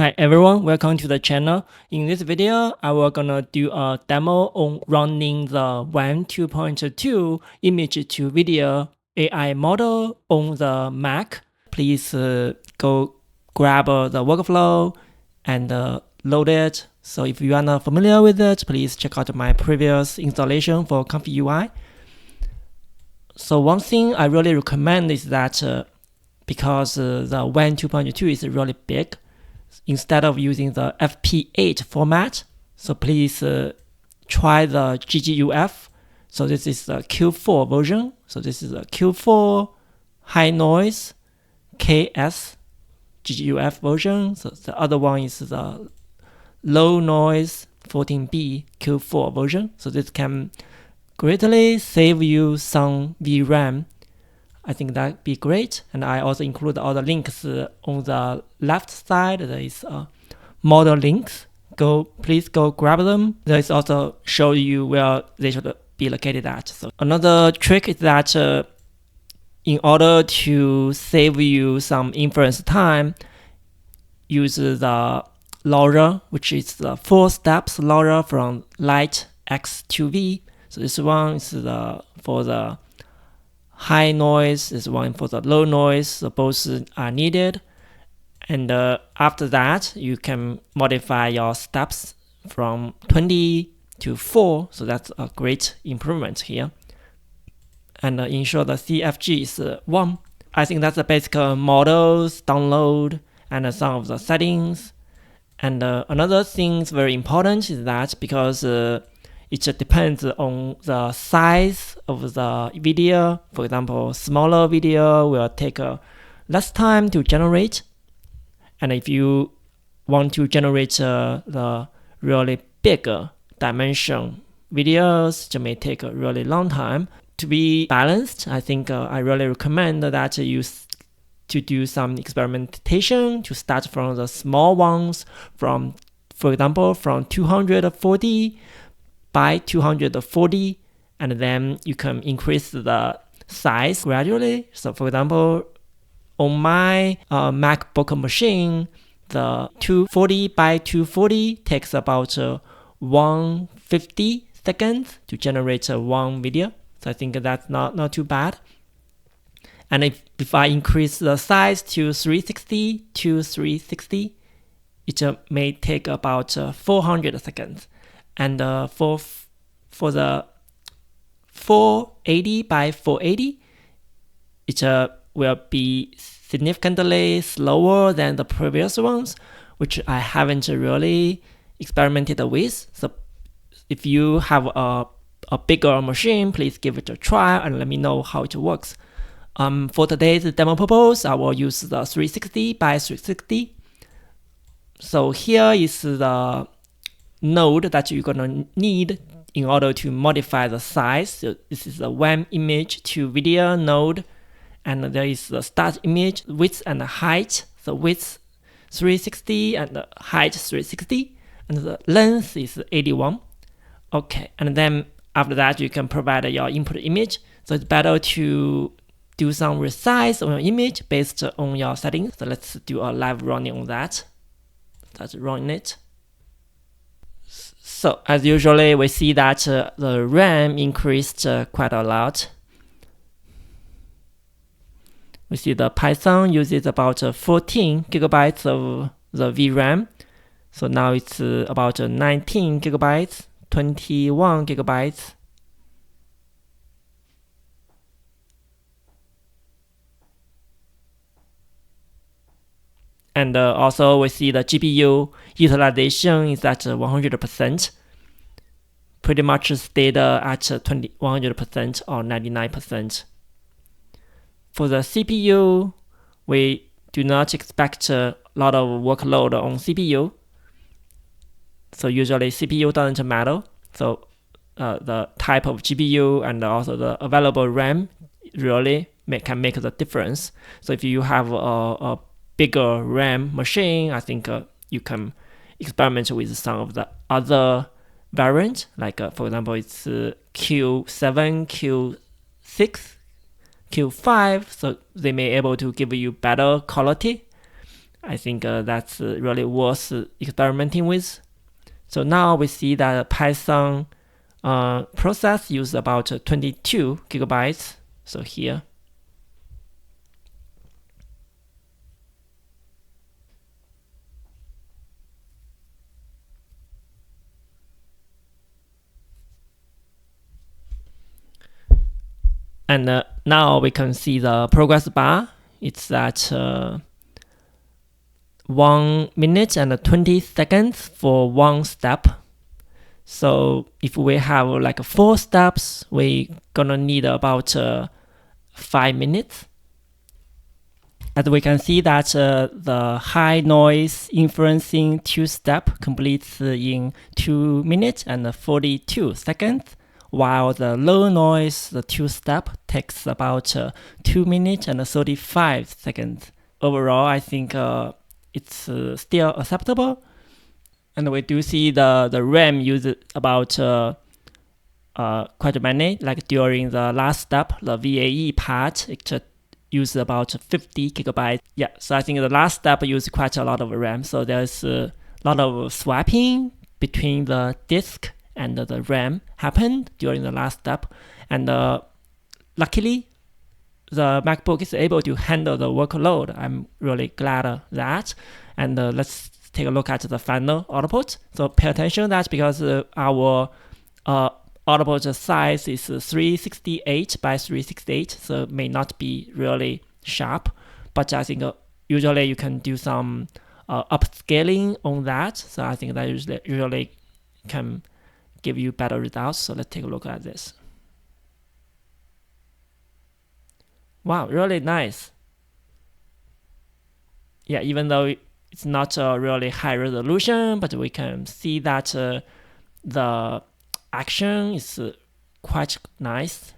Hi everyone, welcome to the channel. In this video, I will gonna do a demo on running the WAN 2.2 image to video AI model on the Mac. Please go grab the workflow and load it. So if you are not familiar with it, please check out my previous installation for ComfyUI. So one thing I really recommend is that because the WAN 2.2 is really big, instead of using the FP8 format, so please try the GGUF. So this is the Q4 version. So this is a Q4 high noise KS GGUF version. So the other one is the low noise 14B Q4 version. So this can greatly save you some VRAM. I think that'd be great. And I also include all the links on the left side. There is model links. Please go grab them. There is also show you where they should be located at. So another trick is that in order to save you some inference time, use the LoRa, which is the 4 steps LoRa from Light X2V. So this one is for the high noise, this one for the low noise, so both are needed. And after that, you can modify your steps from 20 to 4, so that's a great improvement here. And ensure the CFG is 1. I think that's the basic models, download, and some of the settings. And another thing is very important is that because it depends on the size of the video. For example, smaller video will take less time to generate. And if you want to generate the really big dimension videos, it may take a really long time. To be balanced, I think I really recommend that you do some experimentation to start from the small ones, for example, from 240 by 240, and then you can increase the size gradually. So for example, on my Macbook machine, the 240 by 240 takes about 150 seconds to generate one video. So I think that's not too bad. And if I increase the size to 360, it may take about 400 seconds. And for the 480 by 480, it will be significantly slower than the previous ones, which I haven't really experimented with. So if you have a bigger machine, please give it a try and let me know how it works. For today's demo purpose, I will use the 360 by 360. So here is the node that you're gonna need in order to modify the size. So this is the WAN image to video node, and there is the start image width and height. So width 360 and the height 360, and the length is 81. Okay, and then after that you can provide your input image. So it's better to do some resize on your image based on your settings. So let's do a live running on that. Start running it. So as usually, we see that the RAM increased quite a lot. We see the Python uses about 14 gigabytes of the VRAM. So now it's about 19 gigabytes, 21 gigabytes. And also we see the GPU utilization is at 100%. Pretty much stayed at 100% or 99%. For the CPU, we do not expect a lot of workload on CPU. So usually CPU doesn't matter. So the type of GPU and also the available RAM really can make the difference. So if you have a bigger RAM machine, I think you can experiment with some of the other variants, like for example, it's Q7, Q6, Q5, so they may able to give you better quality. I think that's really worth experimenting with. So now we see that Python process use about 22 gigabytes. So here. And now we can see the progress bar. It's at 1 minute and 20 seconds for one step. So if we have like 4 steps, we gonna need about 5 minutes. As we can see that the high noise inferencing 2-step completes in 2 minutes and 42 seconds, while the low noise, the 2-step, takes about 2 minutes and 35 seconds. Overall, I think it's still acceptable. And we do see the RAM used about quite many, like during the last step, the VAE part, it used about 50 gigabytes. Yeah, so I think the last step used quite a lot of RAM. So there's a lot of swapping between the disk and the RAM happened during the last step. And luckily, the MacBook is able to handle the workload. I'm really glad of that. And let's take a look at the final output. So pay attention to that because our output size is 368 by 368, so it may not be really sharp. But I think usually you can do some upscaling on that. So I think that usually can give you better results. So let's take a look at this. Wow, really nice. Yeah, even though it's not a really high resolution, but we can see that the action is quite nice.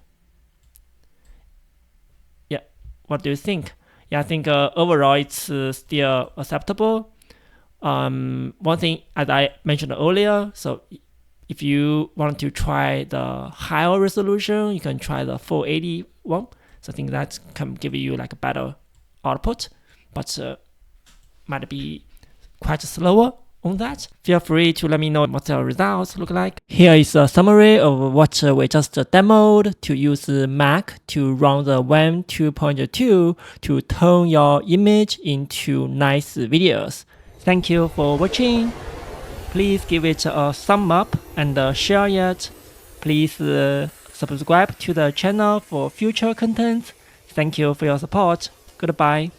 Yeah, what do you think? Yeah, I think overall it's still acceptable. One thing, as I mentioned earlier, so if you want to try the higher resolution, you can try the 480 one. So I think that can give you like a better output, but might be quite slower on that. Feel free to let me know what the results look like. Here is a summary of what we just demoed to use Mac to run the WAM 2.2 to turn your image into nice videos. Thank you for watching. Please give it a thumb up and share it. Please subscribe to the channel for future content. Thank you for your support. Goodbye.